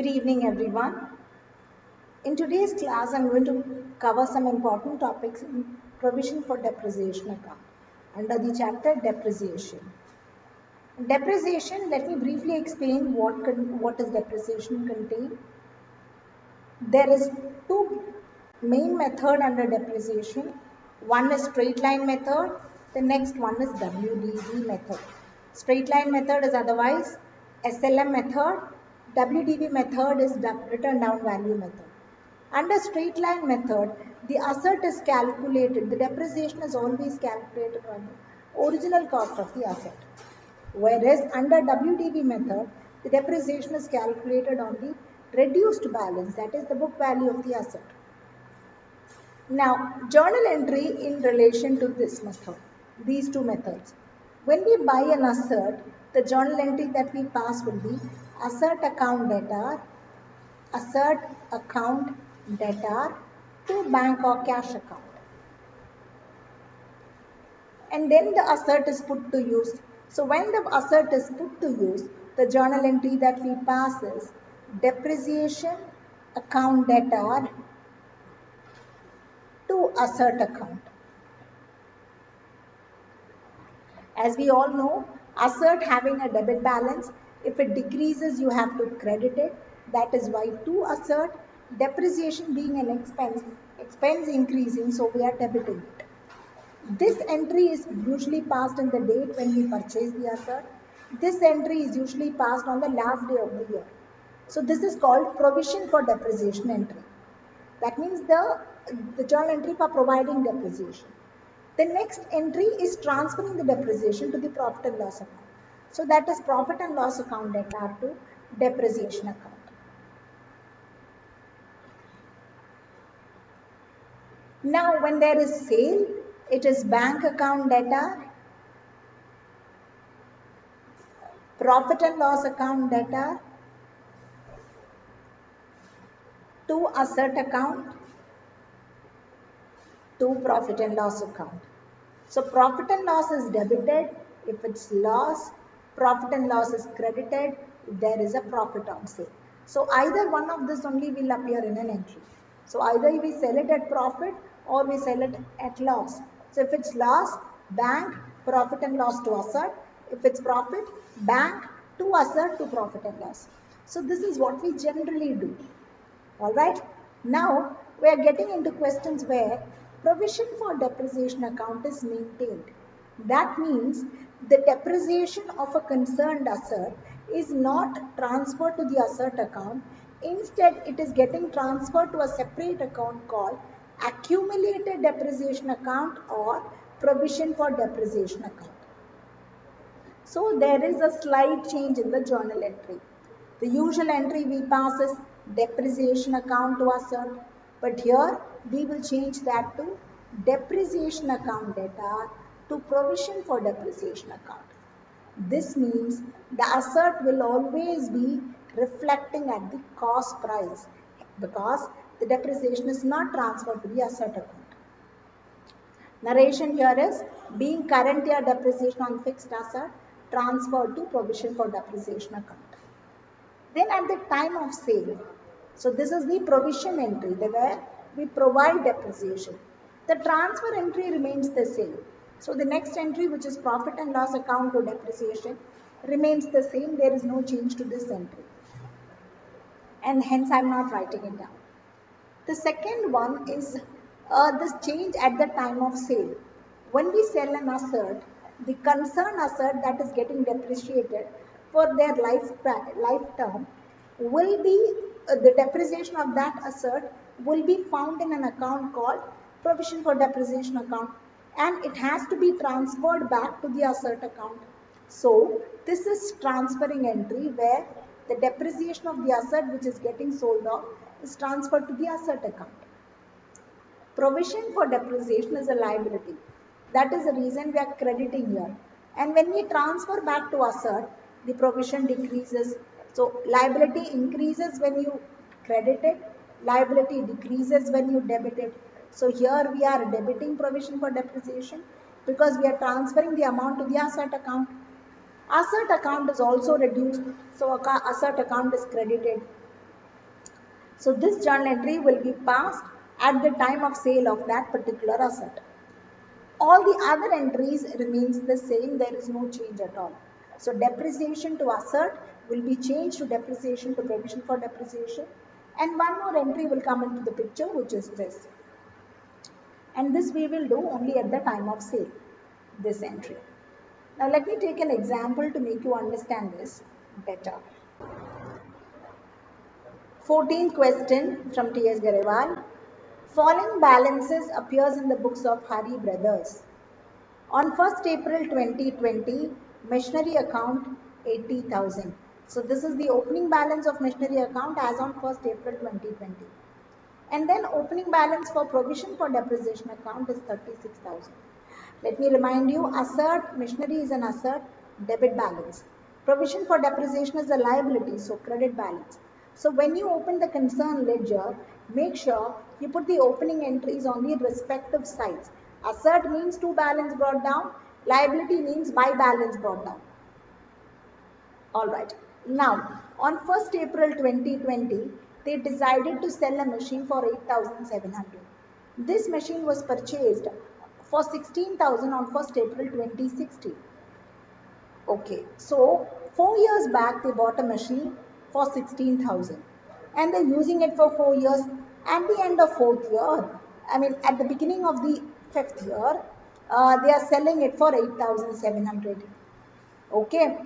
Good evening, everyone. In today's class, I'm going to cover some important topics in provision for depreciation account under the chapter depreciation. Depreciation, let me briefly explain what is depreciation contain. There is two main method under depreciation. One is straight line method, the next one is WDV method. Straight line method is otherwise SLM method, WDV method is return down value method. Under straight line method, the asset is calculated, the depreciation is always calculated on the original cost of the asset. Whereas under WDV method, the depreciation is calculated on the reduced balance, that is the book value of the asset. Now, journal entry in relation to this method, these two methods. When we buy an asset, the journal entry that we pass will be asset account debtor to bank or cash account. And then the asset is put to use. So when the asset is put to use, the journal entry that we pass is depreciation account debtor to asset account. As we all know, asset having a debit balance, if it decreases, you have to credit it. That is why to asset, depreciation being an expense increasing, so we are debiting it. This entry is usually passed in the date when we purchase the asset. This entry is usually passed on the last day of the year. So this is called provision for depreciation entry. That means the journal entry for providing depreciation. The next entry is transferring the depreciation to the profit and loss account. So that is profit and loss account debtor to depreciation account. Now when there is sale, it is bank account debtor, profit and loss account debtor to asset account to profit and loss account. So profit and loss is debited if it's loss, profit and loss is credited if there is a profit on sale. So either one of this only will appear in an entry. So either we sell it at profit or we sell it at loss. So if it's loss, bank, profit and loss to asset. If it's profit, bank to asset to profit and loss. So this is what we generally do. Alright. Now we are getting into questions where provision for depreciation account is maintained. That means the depreciation of a concerned asset is not transferred to the asset account. Instead, it is getting transferred to a separate account called accumulated depreciation account or provision for depreciation account. So there is a slight change in the journal entry. The usual entry we pass is depreciation account to asset, but here we will change that to depreciation account debtor to provision for depreciation account. This means the asset will always be reflecting at the cost price because the depreciation is not transferred to the asset account. Narration here is being current year depreciation on fixed asset transferred to provision for depreciation account. Then at the time of sale, so this is the provision entry where we provide depreciation. The transfer entry remains the same. So the next entry, which is profit and loss account to depreciation, remains the same. There is no change to this entry. And hence I am not writing it down. The second one is this change at the time of sale. When we sell an asset, the concerned asset that is getting depreciated for their lifetime will be the depreciation of that asset will be found in an account called provision for depreciation account, and it has to be transferred back to the asset account. So this is transferring entry where the depreciation of the asset which is getting sold off is transferred to the asset account. Provision for depreciation is a liability. That is the reason we are crediting here. And when we transfer back to asset, the provision decreases. So liability increases when you credit it, liability decreases when you debit it. So here we are debiting provision for depreciation because we are transferring the amount to the asset account. Asset account is also reduced, so asset account is credited. So this journal entry will be passed at the time of sale of that particular asset. All the other entries remains the same, there is no change at all. So depreciation to assert will be changed to depreciation to provision for depreciation, and one more entry will come into the picture, which is this. And this we will do only at the time of sale, this entry. Now let me take an example to make you understand this better. 14th question from T.S. Garewal. Following balances appears in the books of Hari Brothers. On 1st April 2020, machinery account 80,000. So this is the opening balance of machinery account as on 1st April 2020. And then opening balance for provision for depreciation account is 36,000. Let me remind you, assert, machinery is an assert, debit balance. Provision for depreciation is a liability, so credit balance. So when you open the concerned ledger, make sure you put the opening entries on the respective sides. Assert means to balance brought down, liability means by balance brought down. Alright, now on 1st April 2020, they decided to sell a machine for 8,700. This machine was purchased for 16,000 on 1st April 2016. Okay, so 4 years back they bought a machine for 16,000 and they're using it for 4 years. At the end of 4th year, at the beginning of the 5th year, they are selling it for 8,700. Okay.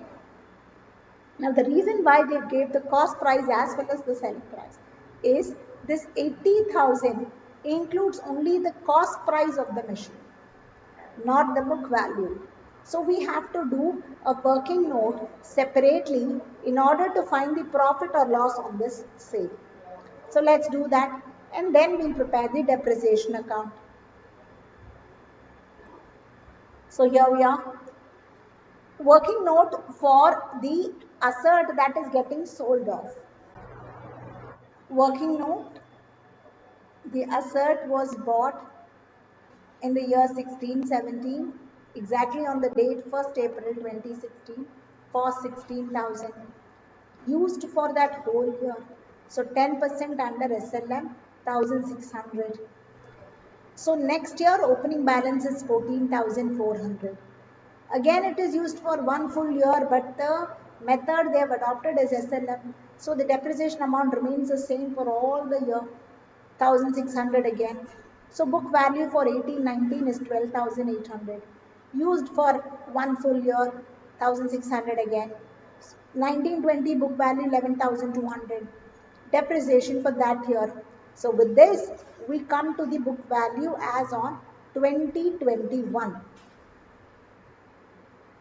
Now the reason why they gave the cost price as well as the selling price is this 80,000 includes only the cost price of the machine, not the book value. So we have to do a working note separately in order to find the profit or loss on this sale. So let's do that, and then we'll prepare the depreciation account. So here we are. Working note for the assert that is getting sold off. Working note, the assert was bought in the year 1617, exactly on the date 1st April 2016 for 16,000, used for that whole year. So 10% under SLM, 1,600. So next year opening balance is 14,400. Again it is used for one full year, but the method they have adopted is SLM. So the depreciation amount remains the same for all the year, 1,600 again. So book value for 1819 is 12,800. Used for one full year, 1,600 again. 1920 book value 11,200. Depreciation for that year. So with this, we come to the book value as on 2021.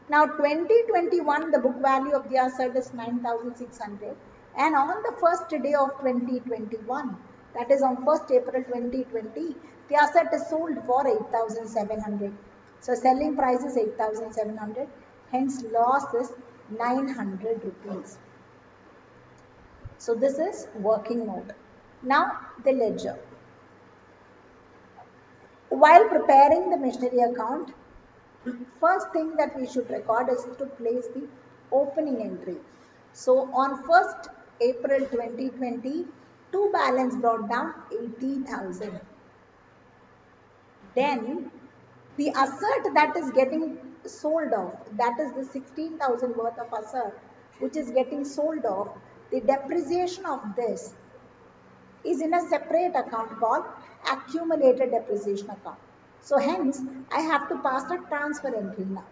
Now 2021, the book value of the asset is 9,600, and on the first day of 2021, that is on 1st April 2020, the asset is sold for 8,700. So selling price is 8,700, hence loss is 900 rupees. So this is working note. Now the ledger. While preparing the machinery account, first thing that we should record is to place the opening entry. So on 1st April 2020, to balance brought down 80,000. Then the assert that is getting sold off, that is the 16,000 worth of assert which is getting sold off, the depreciation of this is in a separate account called accumulated depreciation account. So hence, I have to pass a transfer entry now.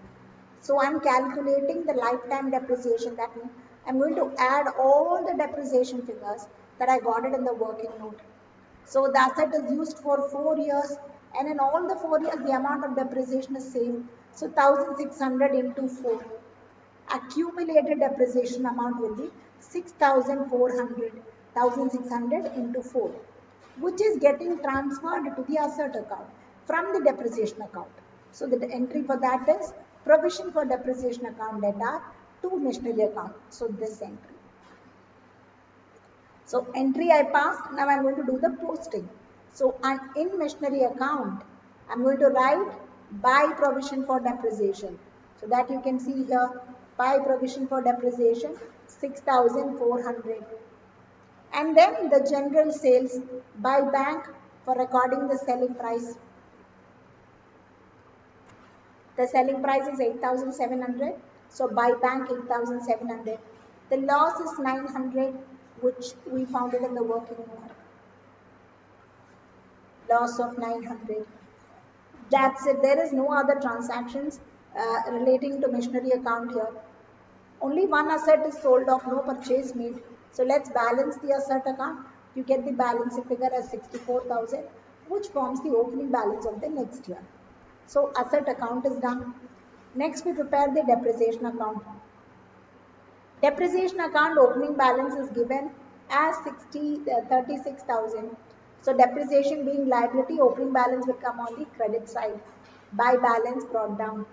So I'm calculating the lifetime depreciation. That means I'm going to add all the depreciation figures that I got it in the working note. So the asset is used for 4 years, and in all the 4 years the amount of depreciation is same. So 1,600 into 4. Accumulated depreciation amount will be 6,400. 1,600 into 4, which is getting transferred to the asset account from the depreciation account. So the entry for that is provision for depreciation account data to machinery account. So this entry. So entry I passed, now I am going to do the posting. So in machinery account, I am going to write by provision for depreciation. So that you can see here, by provision for depreciation 6,400. And then the general sales by bank for recording the selling price. The selling price is 8,700. So by bank 8,700. The loss is 900, which we found it in the working note. Loss of 900. That's it. There is no other transactions relating to machinery account here. Only one asset is sold off, no purchase made. So let's balance the asset account. You get the balancing figure as 64,000, which forms the opening balance of the next year. So asset account is done. Next we prepare the depreciation account. Depreciation account opening balance is given as 36,000. So depreciation being liability, opening balance will come on the credit side. By balance brought down.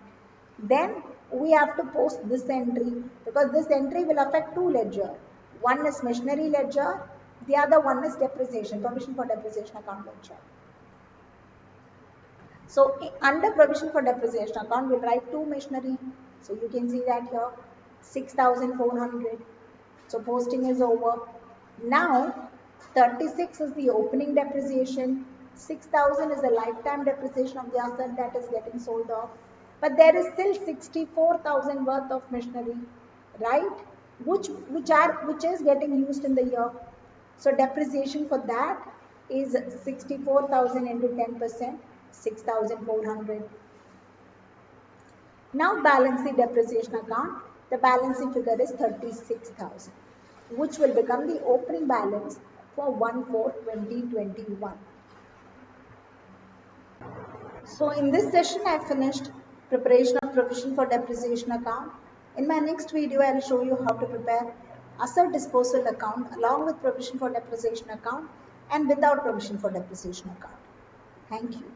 Then we have to post this entry because this entry will affect two ledger. One is machinery ledger, the other one is depreciation, provision for depreciation account ledger. So under provision for depreciation account, we'll write two machinery. So you can see that here, 6,400. So posting is over. Now 36 is the opening depreciation. 6,000 is the lifetime depreciation of the asset that is getting sold off. But there is still 64,000 worth of machinery, right? Which is getting used in the year. So depreciation for that is 64,000 into 10%, 6,400. Now balance the depreciation account. The balancing figure is 36,000, which will become the opening balance for 1/4/2021. So in this session, I finished preparation of provision for depreciation account. In my next video, I will show you how to prepare asset disposal account along with provision for depreciation account and without provision for depreciation account. Thank you.